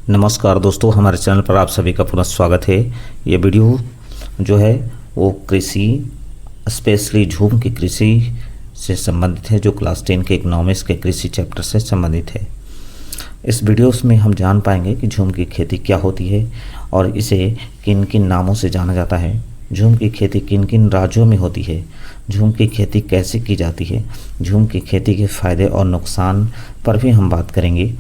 नमस्कार दोस्तों, हमारे चैनल पर आप सभी का पुनः स्वागत है। ये वीडियो जो है वो कृषि, स्पेशली झूम की कृषि से संबंधित है, जो क्लास 10 के इकोनॉमिक्स के कृषि चैप्टर से संबंधित है। इस वीडियोस में हम जान पाएंगे कि झूम की खेती क्या होती है और इसे किन किन नामों से जाना जाता है, झूम की खेती किन किन राज्यों में होती है, झूम की खेती कैसे की जाती है, झूम की खेती के फ़ायदे और नुकसान पर भी हम बात करेंगे।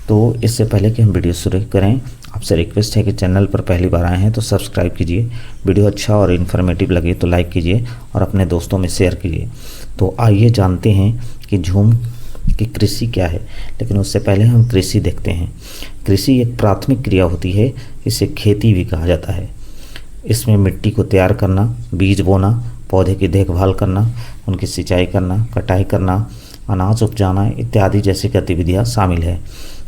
तो इससे पहले कि हम वीडियो शुरू करें, आपसे रिक्वेस्ट है कि चैनल पर पहली बार आए हैं तो सब्सक्राइब कीजिए, वीडियो अच्छा और इन्फॉर्मेटिव लगे तो लाइक कीजिए और अपने दोस्तों में शेयर कीजिए। तो आइए जानते हैं कि झूम की कृषि क्या है, लेकिन उससे पहले हम कृषि देखते हैं। कृषि एक प्राथमिक क्रिया होती है, इसे खेती भी कहा जाता है। इसमें मिट्टी को तैयार करना, बीज बोना, पौधे की देखभाल करना, उनकी सिंचाई करना, कटाई करना, अनाज उपजाना इत्यादि जैसी गतिविधियाँ शामिल है।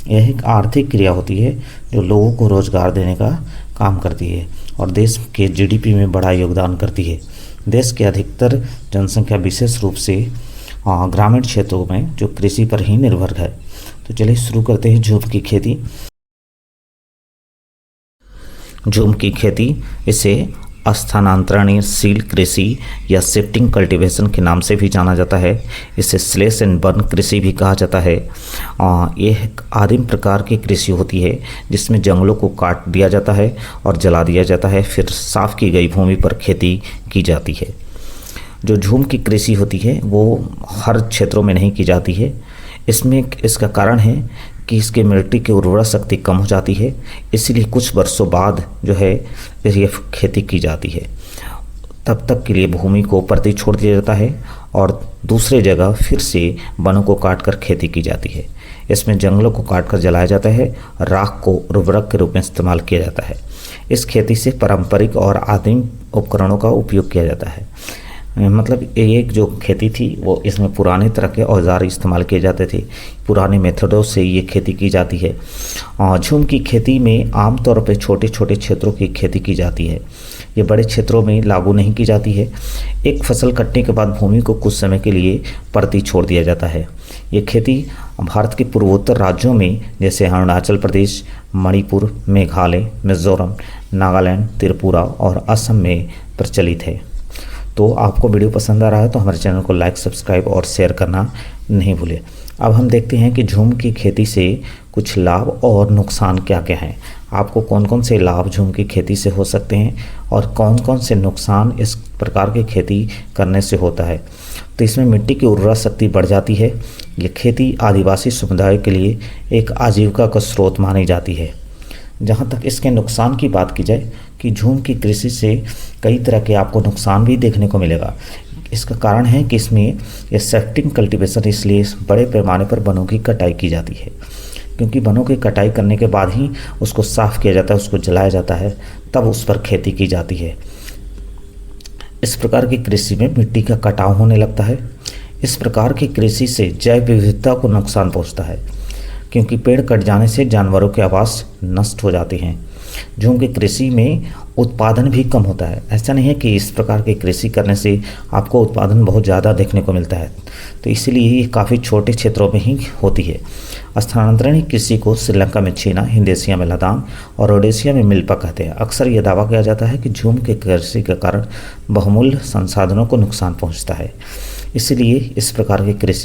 यह एक आर्थिक क्रिया होती है जो लोगों को रोजगार देने का काम करती है और देश के जीडीपी में बड़ा योगदान करती है। देश के अधिकतर जनसंख्या विशेष रूप से ग्रामीण क्षेत्रों में जो कृषि पर ही निर्भर है। तो चलिए शुरू करते हैं झूम की खेती। झूम की खेती इसे स्थानांतरणशील कृषि या शिफ्टिंग कल्टीवेशन के नाम से भी जाना जाता है। इसे स्लेश एंड बर्न कृषि भी कहा जाता है। यह एक आदिम प्रकार की कृषि होती है जिसमें जंगलों को काट दिया जाता है और जला दिया जाता है, फिर साफ की गई भूमि पर खेती की जाती है। जो झूम की कृषि होती है वो हर क्षेत्रों में नहीं की जाती है। इसका कारण है कि इसके मिट्टी की उर्वरा शक्ति कम हो जाती है, इसीलिए कुछ वर्षों बाद जो है ये खेती की जाती है। तब तक के लिए भूमि को परती छोड़ दिया जाता है और दूसरे जगह फिर से वनों को काटकर खेती की जाती है। इसमें जंगलों को काटकर जलाया जाता है, राख को उर्वरक के रूप में इस्तेमाल किया जाता है। इस खेती से पारंपरिक और आदिम उपकरणों का उपयोग किया जाता है। मतलब एक जो खेती थी वो इसमें पुराने तरह के औजार इस्तेमाल किए जाते थे, पुराने मेथडों से ये खेती की जाती है। झूम की खेती में आमतौर पर छोटे छोटे क्षेत्रों की खेती की जाती है, ये बड़े क्षेत्रों में लागू नहीं की जाती है। एक फसल कटने के बाद भूमि को कुछ समय के लिए परती छोड़ दिया जाता है। ये खेती भारत के पूर्वोत्तर राज्यों में जैसे अरुणाचल प्रदेश, मणिपुर, मेघालय, मिजोरम, नागालैंड, त्रिपुरा और असम में प्रचलित है। तो आपको वीडियो पसंद आ रहा है तो हमारे चैनल को लाइक, सब्सक्राइब और शेयर करना नहीं भूलें। अब हम देखते हैं कि झूम की खेती से कुछ लाभ और नुकसान क्या क्या हैं। आपको कौन कौन से लाभ झूम की खेती से हो सकते हैं और कौन कौन से नुकसान इस प्रकार की खेती करने से होता है। तो इसमें मिट्टी की उर्वरा शक्ति बढ़ जाती है। ये खेती आदिवासी समुदाय के लिए एक आजीविका का स्रोत मानी जाती है। जहाँ तक इसके नुकसान की बात की जाए कि झूम की कृषि से कई तरह के आपको नुकसान भी देखने को मिलेगा। इसका कारण है कि इसमें यह शिफ्टिंग कल्टीवेशन, इसलिए बड़े पैमाने पर वनों की कटाई की जाती है, क्योंकि वनों की कटाई करने के बाद ही उसको साफ़ किया जाता है, उसको जलाया जाता है, तब उस पर खेती की जाती है। इस प्रकार की कृषि में मिट्टी का कटाव होने लगता है। इस प्रकार की कृषि से जैव विविधता को नुकसान पहुँचता है, क्योंकि पेड़ कट जाने से जानवरों के आवास नष्ट हो जाते हैं। झूम की कृषि में उत्पादन भी कम होता है। ऐसा नहीं है कि इस प्रकार की कृषि करने से आपको उत्पादन बहुत ज़्यादा देखने को मिलता है, तो इसलिए ये काफ़ी छोटे क्षेत्रों में ही होती है। स्थानांतरण कृषि को श्रीलंका में छीना, इंडोनेशिया में लदान और ओडिशा में मिल्पा कहते हैं। अक्सर यह दावा किया जाता है कि झूम की कृषि के कारण बहुमूल्य संसाधनों को नुकसान पहुँचता है, इसलिए इस प्रकार की कृषि